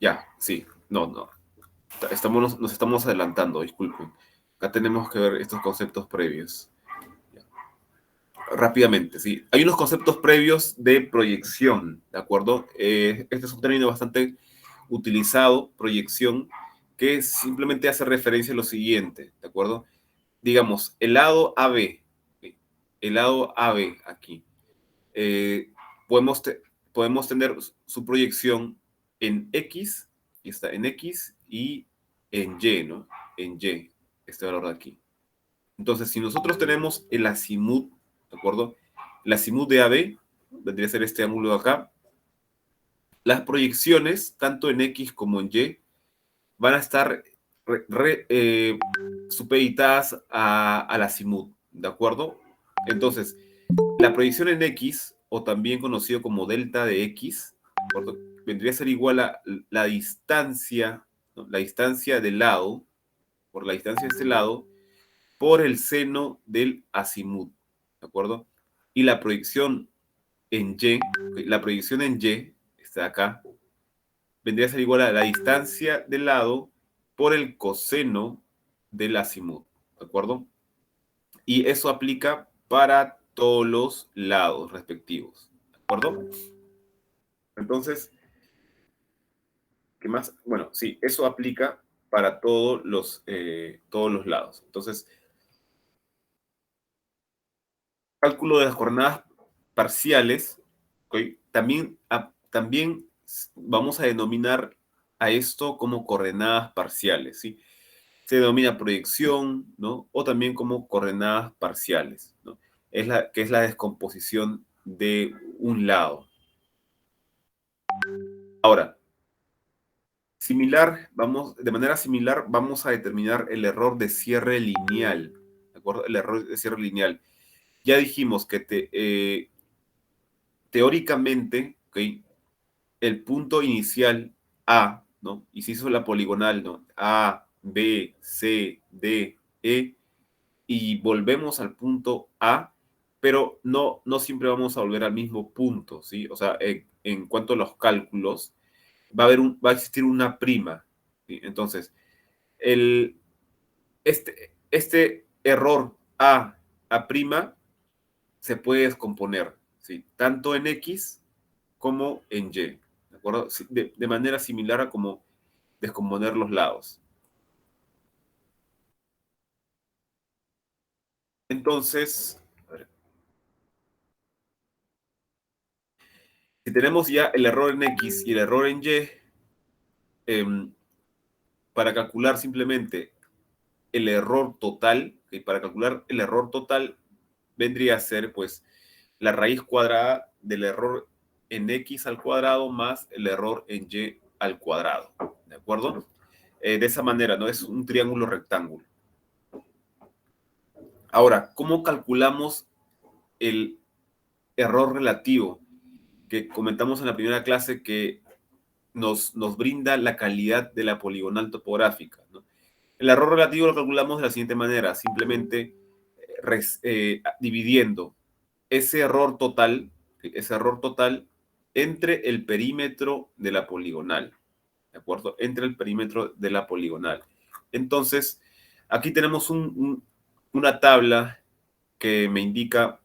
Ya, sí, no. Nos estamos adelantando, disculpen. Acá tenemos que ver estos conceptos previos. Rápidamente, sí. Hay unos conceptos previos de proyección, ¿de acuerdo? Este es un término bastante utilizado, proyección, que simplemente hace referencia a lo siguiente, ¿de acuerdo? Digamos, el lado AB, ¿sí? El lado AB aquí. eh, podemos, podemos tener su proyección en X, y está en X, y en Y, ¿no? En Y, este valor de aquí. Entonces, si nosotros tenemos el azimut, ¿de acuerdo? El azimut de AB, vendría a ser este ángulo de acá, las proyecciones, tanto en X como en Y, van a estar supeditadas al azimut, ¿de acuerdo? Entonces, la proyección en X, o también conocido como delta de X, vendría a ser igual a la distancia, ¿no? La distancia del lado, por la distancia de este lado, por el seno del azimut, ¿de acuerdo? Y la proyección en Y, está acá, vendría a ser igual a la distancia del lado por el coseno del azimut, ¿de acuerdo? Y eso aplica para todos los lados respectivos, ¿de acuerdo? Entonces, ¿qué más? Bueno, sí, eso aplica para todos los lados. Entonces, cálculo de las jornadas parciales, ¿okay? También vamos a denominar a esto como coordenadas parciales, ¿sí? Se denomina proyección, ¿no? O también como coordenadas parciales, ¿no? Que es la descomposición de un lado. Ahora, de manera similar, vamos a determinar el error de cierre lineal, ¿de acuerdo? El error de cierre lineal. Ya dijimos que teóricamente, ¿okay? El punto inicial A, ¿no? Y se hizo la poligonal, ¿no? A, B, C, D, E, y volvemos al punto A, pero no siempre vamos a volver al mismo punto, ¿sí? O sea, en cuanto a los cálculos, va a existir una prima, ¿sí? Entonces, el, este error A' se puede descomponer, ¿sí? Tanto en X como en Y, ¿de acuerdo? Sí, de manera similar a como descomponer los lados. Entonces, a ver, si tenemos ya el error en X y el error en Y, eh, para calcular simplemente el error total, y para calcular el error total vendría a ser pues la raíz cuadrada del error en X al cuadrado más el error en Y al cuadrado, ¿de acuerdo? De esa manera, ¿no? Es un triángulo rectángulo. Ahora, ¿cómo calculamos el error relativo que comentamos en la primera clase que nos brinda la calidad de la poligonal topográfica, ¿no? El error relativo lo calculamos de la siguiente manera, simplemente dividiendo ese error total entre el perímetro de la poligonal, ¿de acuerdo? Entre el perímetro de la poligonal. Entonces, aquí tenemos una tabla que me indica,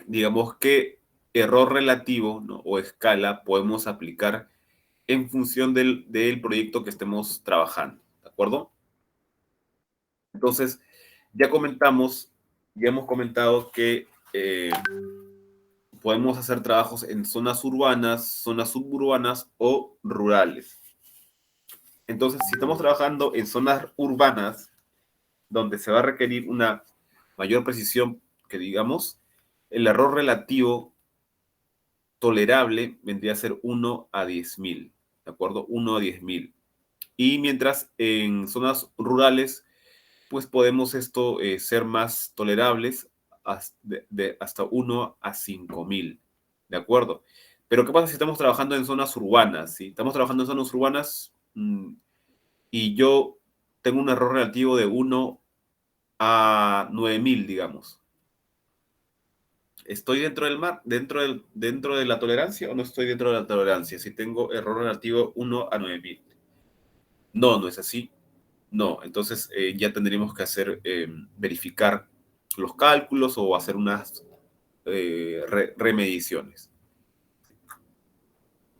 digamos, qué error relativo, ¿no?, o escala podemos aplicar en función del proyecto que estemos trabajando, ¿de acuerdo? Entonces, ya hemos comentado que podemos hacer trabajos en zonas urbanas, zonas suburbanas o rurales. Entonces, si estamos trabajando en zonas urbanas, donde se va a requerir una mayor precisión que digamos, el error relativo tolerable vendría a ser 1 a 10.000, ¿de acuerdo? 1 a 10.000. Y mientras en zonas rurales, pues podemos ser más tolerables hasta 1 a 5.000, ¿de acuerdo? Pero ¿qué pasa si estamos trabajando en zonas urbanas? Si estamos trabajando en zonas urbanas y yo tengo un error relativo de 1 a 9.000, digamos. ¿Estoy dentro del mar, dentro de la tolerancia o no estoy dentro de la tolerancia? Si tengo error relativo 1 a 9.000. No, no es así. No, entonces ya tendríamos que verificar los cálculos o hacer unas remediciones.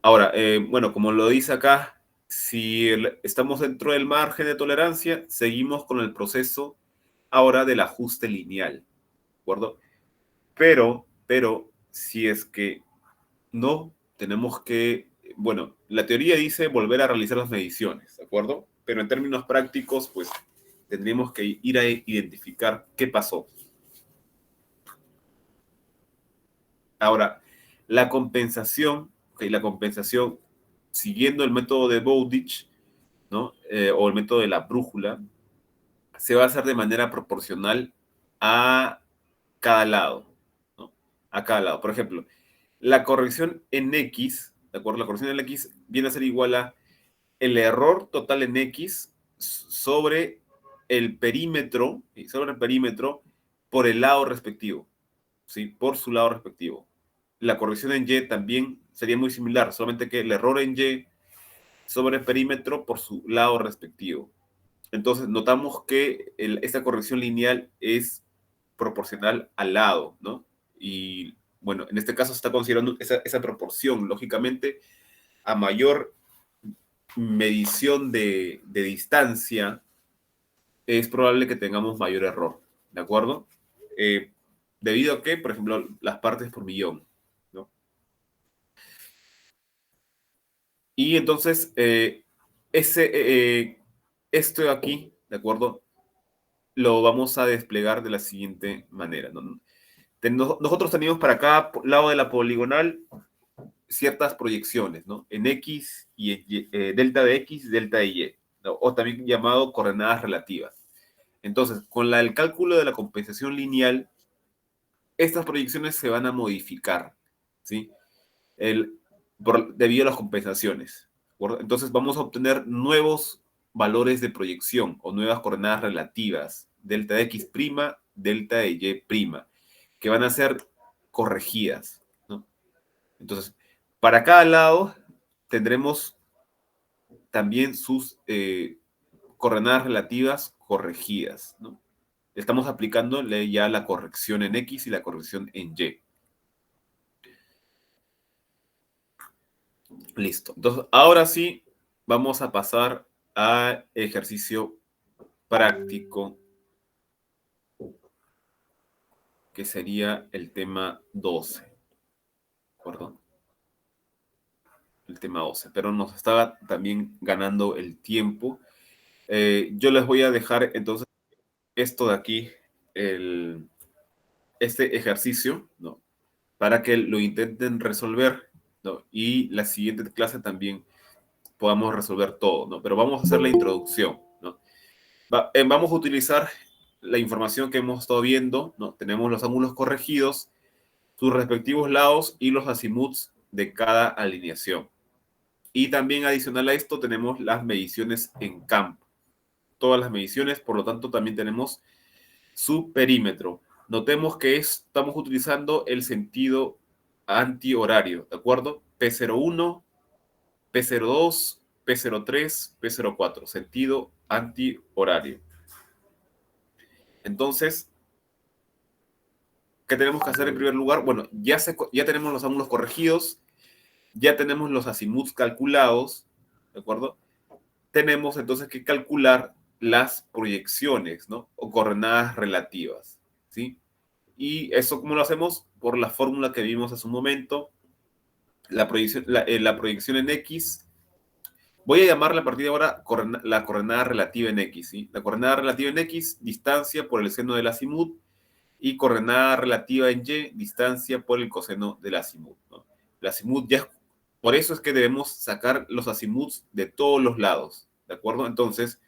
Ahora, bueno, como lo dice acá, si estamos dentro del margen de tolerancia, seguimos con el proceso ahora del ajuste lineal, ¿de acuerdo? Pero, si es que no, tenemos que, bueno, la teoría dice volver a realizar las mediciones, ¿de acuerdo? Pero en términos prácticos, pues tendríamos que ir a identificar qué pasó. Ahora, la compensación, siguiendo el método de Bowditch, ¿no? O el método de la brújula, se va a hacer de manera proporcional a cada lado, ¿no? A cada lado. Por ejemplo, la corrección en X, ¿de acuerdo? La corrección en X viene a ser igual a el error total en X sobre el perímetro, por el lado respectivo, ¿sí? Por su lado respectivo. La corrección en Y también sería muy similar, solamente que el error en Y sobre el perímetro por su lado respectivo. Entonces, notamos que esta corrección lineal es proporcional al lado, ¿no? Y bueno, en este caso se está considerando esa proporción. Lógicamente, a mayor medición de distancia, es probable que tengamos mayor error, ¿de acuerdo? Debido a que, por ejemplo, las partes por millón, ¿no? Y entonces, esto de aquí, ¿de acuerdo? Lo vamos a desplegar de la siguiente manera, ¿no? Nosotros tenemos para cada lado de la poligonal ciertas proyecciones, ¿no? En X y delta de X, delta de Y, ¿no? O también llamado coordenadas relativas. Entonces, con el cálculo de la compensación lineal, estas proyecciones se van a modificar, ¿sí? Debido a las compensaciones. Entonces, vamos a obtener nuevos valores de proyección o nuevas coordenadas relativas, delta de X', delta de Y', que van a ser corregidas, ¿no? Entonces, para cada lado tendremos también sus coordenadas relativas corregidas, ¿no? Estamos aplicando ya la corrección en X y la corrección en Y. Listo. Entonces, ahora sí, vamos a pasar al ejercicio práctico, que sería el tema 12. ¿De acuerdo? El tema 12. Pero nos estaba también ganando el tiempo. Yo les voy a dejar entonces esto de aquí, este ejercicio, ¿no? Para que lo intenten resolver, ¿no? Y la siguiente clase también podamos resolver todo, ¿no? Pero vamos a hacer la introducción, ¿no? Vamos a utilizar la información que hemos estado viendo, ¿no? Tenemos los ángulos corregidos, sus respectivos lados y los azimuths de cada alineación. Y también adicional a esto tenemos las mediciones en campo. Todas las mediciones, por lo tanto también tenemos su perímetro. Notemos que estamos utilizando el sentido antihorario, ¿de acuerdo? P01, P02, P03, P04, sentido antihorario. Entonces, ¿qué tenemos que hacer en primer lugar? Bueno, ya tenemos los ángulos corregidos, ya tenemos los azimuths calculados, ¿de acuerdo? Tenemos entonces que calcular las proyecciones, ¿no? O coordenadas relativas, ¿sí? Y eso, ¿cómo lo hacemos? Por la fórmula que vimos hace un momento, la proyección en X. Voy a llamarla a partir de ahora la coordenada relativa en X, ¿sí? La coordenada relativa en X, distancia por el seno del azimut, y coordenada relativa en Y, distancia por el coseno del azimut, ¿no? El azimut ya, por eso es que debemos sacar los azimuts de todos los lados, ¿de acuerdo? Entonces,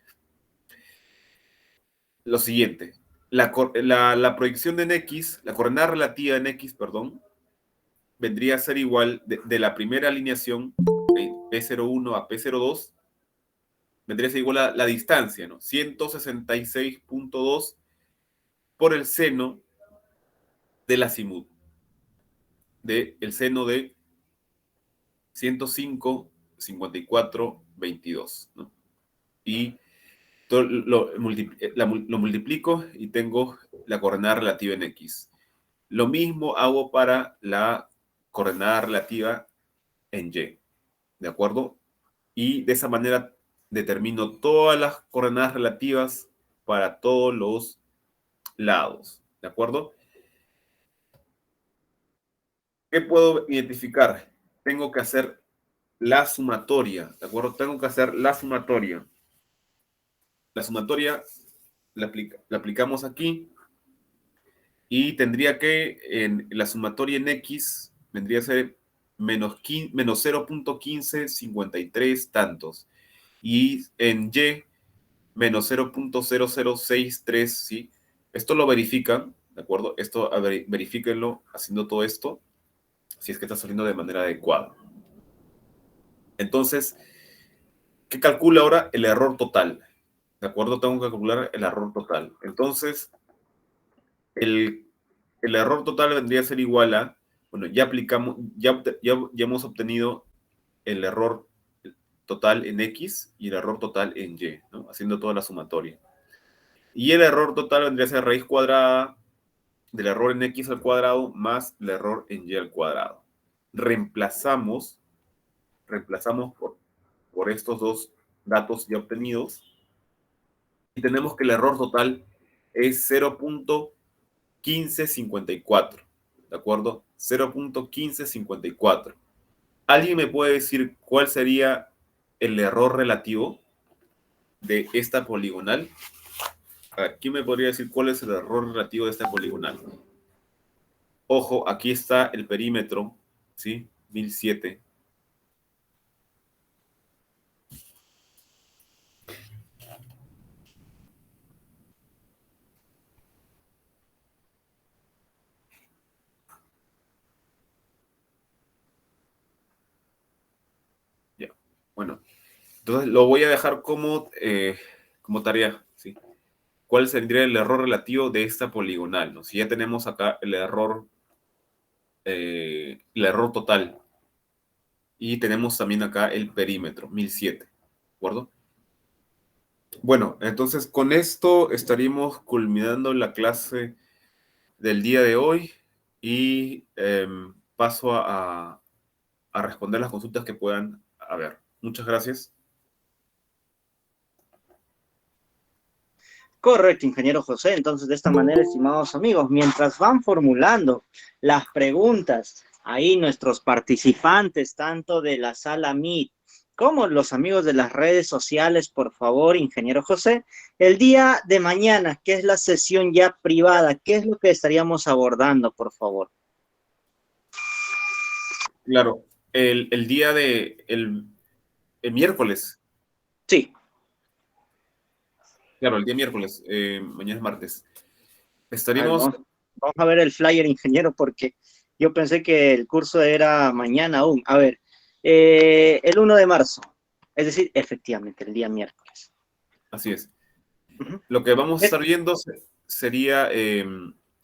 lo siguiente, la proyección en X, la coordenada relativa en X, perdón, vendría a ser igual de la primera alineación, P01 a P02, vendría a ser igual a la distancia, ¿no? 166.2 por el seno del azimut, del seno de 105, 54, 22, ¿no? Y lo multiplico y tengo la coordenada relativa en X. Lo mismo hago para la coordenada relativa en Y, ¿de acuerdo? Y de esa manera determino todas las coordenadas relativas para todos los lados, ¿de acuerdo? ¿Qué puedo identificar? Tengo que hacer la sumatoria, ¿de acuerdo? Tengo que hacer la sumatoria. La sumatoria la aplicamos aquí y tendría que, en la sumatoria en X, vendría a ser menos 0.1553 tantos. Y en Y, menos 0.0063, ¿sí? Esto lo verifican, ¿de acuerdo? Esto verifíquenlo haciendo todo esto, si es que está saliendo de manera adecuada. Entonces, ¿qué calcula ahora? El error total, ¿de acuerdo? Tengo que calcular el error total. Entonces, el error total vendría a ser igual a, bueno, ya aplicamos, ya hemos obtenido el error total en X y el error total en Y, ¿no? Haciendo toda la sumatoria. Y el error total vendría a ser raíz cuadrada del error en X al cuadrado más el error en Y al cuadrado. Reemplazamos por estos dos datos ya obtenidos y tenemos que el error total es 0.1554, ¿de acuerdo? 0.1554. ¿Alguien me puede decir cuál sería el error relativo de esta poligonal? A ver, ¿quién me podría decir cuál es el error relativo de esta poligonal? Ojo, aquí está el perímetro, ¿sí? 1007. Ya, bueno. Entonces lo voy a dejar como tarea, ¿sí? ¿Cuál sería el error relativo de esta poligonal? ¿No? Si ya tenemos acá el error total y tenemos también acá el perímetro, 1007, ¿de acuerdo? Bueno, entonces con esto estaríamos culminando la clase del día de hoy y paso a responder las consultas que puedan haber. Muchas gracias. Correcto, ingeniero José. Entonces, de esta manera, estimados amigos, mientras van formulando las preguntas, ahí nuestros participantes, tanto de la sala Meet como los amigos de las redes sociales, por favor, ingeniero José, el día de mañana, ¿qué es la sesión ya privada? ¿Qué es lo que estaríamos abordando, por favor? Claro, el día el miércoles. Sí. claro, el día miércoles, mañana es martes. A ver, Estaríamos, vamos a ver el flyer, ingeniero, porque yo pensé que el curso era mañana aún. A ver, el 1 de marzo, es decir, efectivamente, el día miércoles. así es. Ujú. Lo que vamos a Es- estar viendo sería,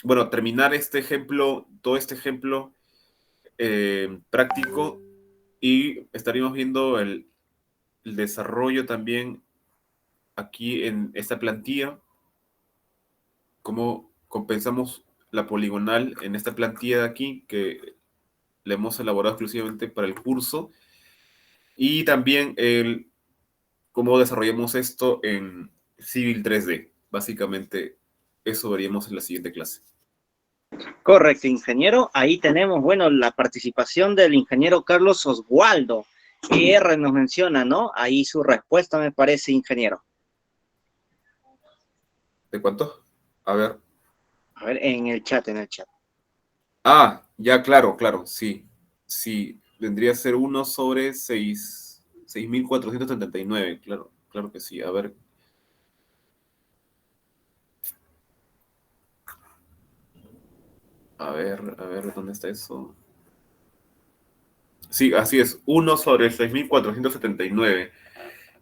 bueno, terminar este ejemplo, todo este ejemplo práctico, y estaríamos viendo el desarrollo también aquí en esta plantilla, cómo compensamos la poligonal en esta plantilla de aquí, que la hemos elaborado exclusivamente para el curso, y también cómo desarrollamos esto en Civil 3D. Básicamente, eso veríamos en la siguiente clase. Correcto, ingeniero. Ahí tenemos, bueno, la participación del ingeniero Carlos Oswaldo. R nos menciona, ¿no? Ahí su respuesta me parece, ingeniero. ¿De cuánto? A ver. A ver, en el chat, en el chat. Ah, ya, claro, claro, sí. Sí, vendría a ser 1/6.439, claro, claro que sí. A ver, ¿dónde está eso? Sí, así es, 1/6.479.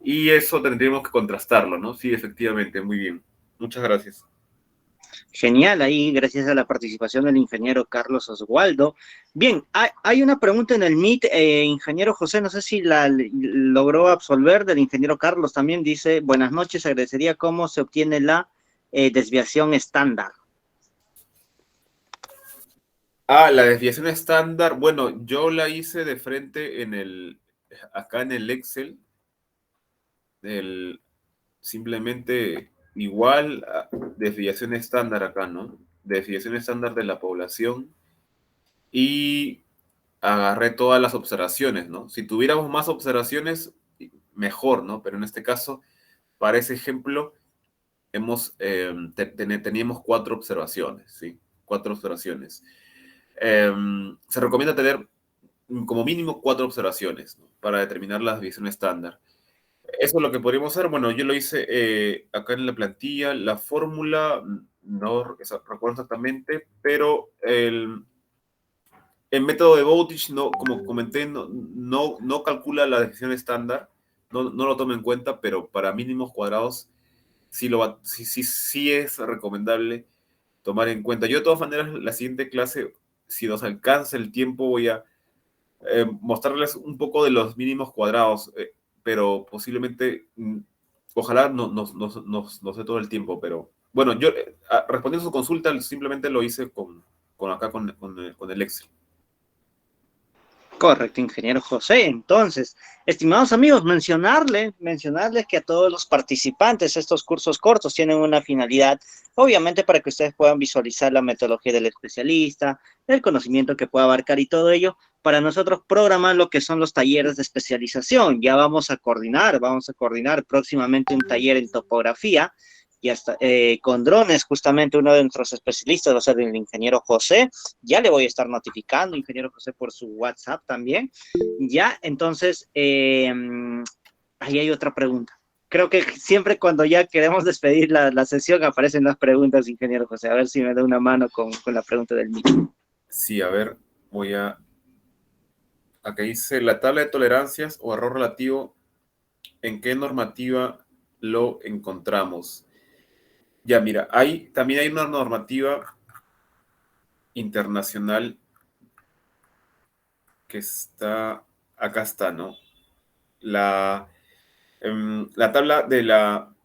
Y eso tendríamos que contrastarlo, ¿no? Sí, efectivamente, muy bien. Muchas gracias. Genial, ahí gracias a la participación del ingeniero Carlos Oswaldo. Bien, hay una pregunta en el Meet, ingeniero José, no sé si la logró absolver del ingeniero Carlos también, dice, buenas noches, agradecería cómo se obtiene la desviación estándar. Ah, la desviación estándar, bueno, yo la hice de frente acá en el Excel, el, simplemente igual a desviación estándar acá, ¿no? Desviación estándar de la población, y agarré todas las observaciones, ¿no? Si tuviéramos más observaciones, mejor, ¿no? Pero en este caso, para ese ejemplo, teníamos 4 observaciones, ¿sí? 4 observaciones. Se recomienda tener como mínimo 4 observaciones, ¿no? Para determinar la desviación estándar. Eso es lo que podríamos hacer. Bueno, yo lo hice acá en la plantilla. La fórmula no recuerdo exactamente, pero el método de Bowditch, no, como comenté, no calcula la desviación estándar, no lo toma en cuenta, pero para mínimos cuadrados sí es recomendable tomar en cuenta. Yo de todas maneras, la siguiente clase, si nos alcanza el tiempo, voy a mostrarles un poco de los mínimos cuadrados, pero posiblemente, ojalá no sé todo el tiempo, pero bueno, yo respondiendo a su consulta, simplemente lo hice con el Excel. Correcto, ingeniero José. Entonces, estimados amigos, mencionarles que a todos los participantes estos cursos cortos tienen una finalidad, obviamente para que ustedes puedan visualizar la metodología del especialista, el conocimiento que puede abarcar y todo ello, para nosotros programar lo que son los talleres de especialización. Ya vamos a coordinar próximamente un taller en topografía y hasta con drones, justamente uno de nuestros especialistas va a ser el ingeniero José. Ya le voy a estar notificando, ingeniero José, por su WhatsApp también. Ya, entonces, ahí hay otra pregunta. Creo que siempre cuando ya queremos despedir la sesión aparecen las preguntas, ingeniero José. A ver si me da una mano con la pregunta del micro. Sí, a ver, voy a... Acá dice la tabla de tolerancias o error relativo, ¿en qué normativa lo encontramos? Ya, mira, también hay una normativa internacional que acá está, ¿no? La tabla de la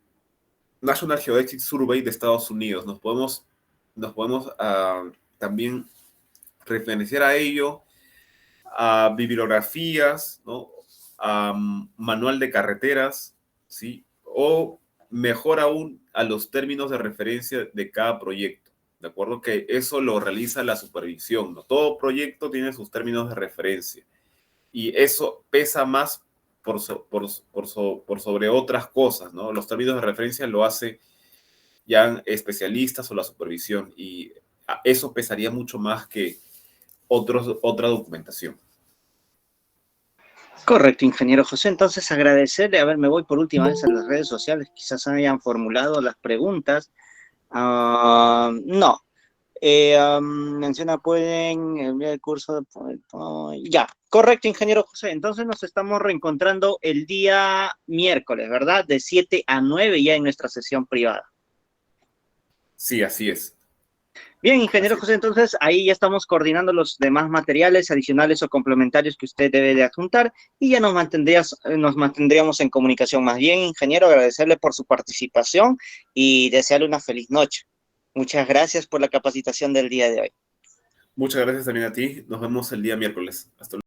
National Geodetic Survey de Estados Unidos. Nos podemos también referenciar a ello, a bibliografías, ¿no? A manual de carreteras, ¿sí? O mejor aún, a los términos de referencia de cada proyecto. ¿De acuerdo? Que eso lo realiza la supervisión, ¿no? Todo proyecto tiene sus términos de referencia, y eso pesa más por sobre otras cosas, ¿no? Los términos de referencia lo hace ya especialistas o la supervisión, y eso pesaría mucho más que otra documentación. Correcto, ingeniero José. Entonces, agradecerle. A ver, me voy por última vez a las redes sociales. Quizás hayan formulado las preguntas. No. Menciona, pueden enviar el curso de... Ya, correcto, ingeniero José. Entonces nos estamos reencontrando el día miércoles, ¿verdad? De 7 a 9 ya en nuestra sesión privada. Sí, así es. Bien, ingeniero Así es. José, entonces ahí ya estamos coordinando los demás materiales adicionales o complementarios que usted debe de adjuntar y ya nos mantendríamos en comunicación. Más bien, ingeniero, agradecerle por su participación y desearle una feliz noche. Muchas gracias por la capacitación del día de hoy. Muchas gracias también a ti. Nos vemos el día miércoles. Hasta luego.